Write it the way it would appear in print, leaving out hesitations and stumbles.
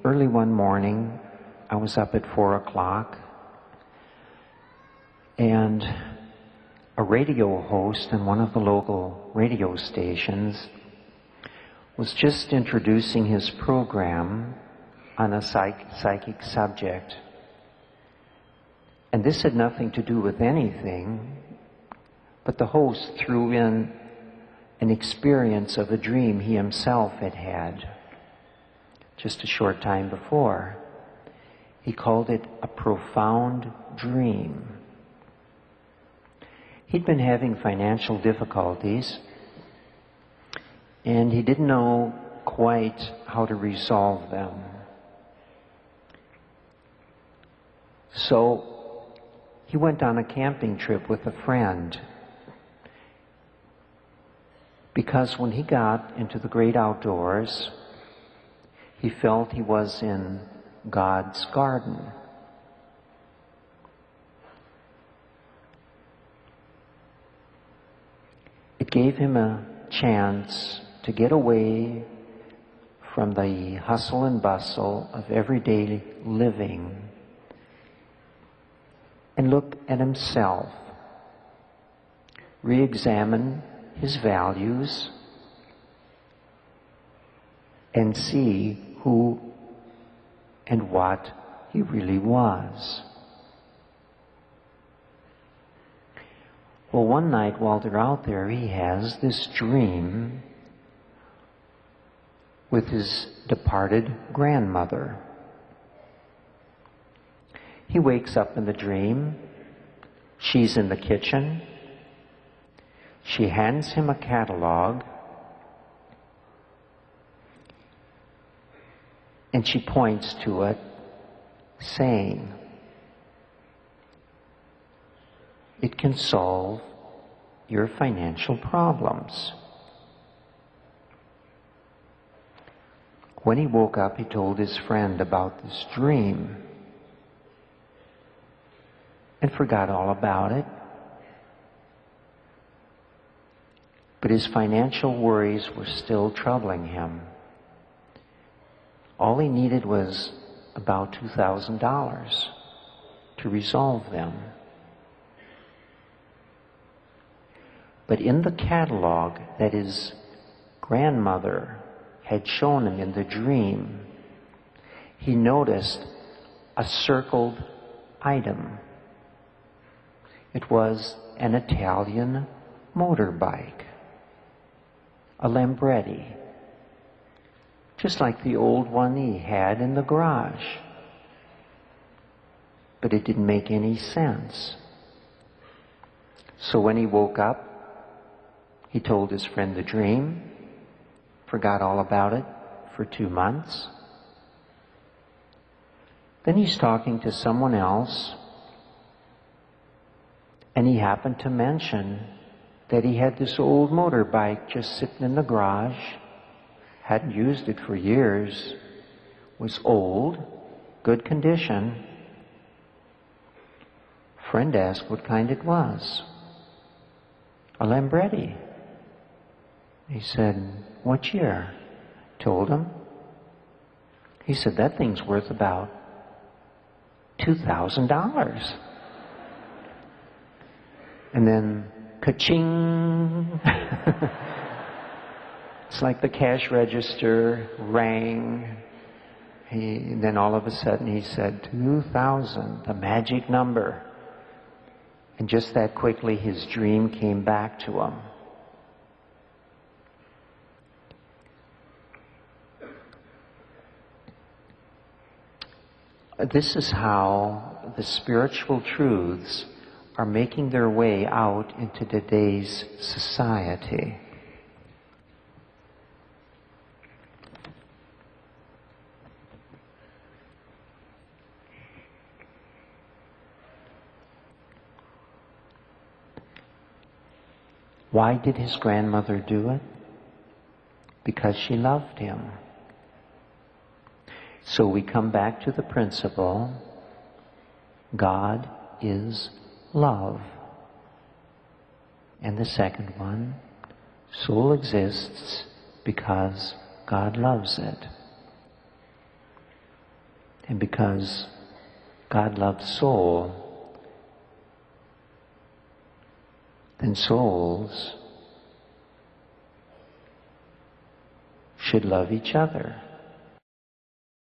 early one morning, I was up at 4 o'clock, and a radio host in one of the local radio stations was just introducing his program on a psychic subject. And this had nothing to do with anything, but the host threw in an experience of a dream he himself had had just a short time before. He called it a profound dream. He'd been having financial difficulties, and he didn't know quite how to resolve them. So he went on a camping trip with a friend, because when he got into the great outdoors, he felt he was in God's garden. It gave him a chance to get away from the hustle and bustle of everyday living and look at himself, re-examine his values, and see who and what he really was. Well, one night while they're out there, he has this dream with his departed grandmother. He wakes up in the dream. She's in the kitchen. She hands him a catalog, and she points to it, saying, "It can solve your financial problems." When he woke up, he told his friend about this dream and forgot all about it. But his financial worries were still troubling him. All he needed was about $2,000 to resolve them. But in the catalog that his grandmother had shown him in the dream, he noticed a circled item. It was an Italian motorbike, a Lambretta, just like the old one he had in the garage. But it didn't make any sense. So when he woke up, he told his friend the dream, forgot all about it for 2 months. Then he's talking to someone else, and he happened to mention that he had this old motorbike just sitting in the garage, hadn't used it for years, was old, good condition. Friend asked what kind it was. A Lambretta. He said, "What year?" Told him. He said, "That thing's worth about $2,000. And then, ka-ching! It's like the cash register rang. Then all of a sudden he said, 2,000, the magic number. And just that quickly his dream came back to him. This is how the spiritual truths are making their way out into today's society. Why did his grandmother do it? Because she loved him. So we come back to the principle, God is love. And the second one, soul exists because God loves it. And because God loves soul, then souls should love each other.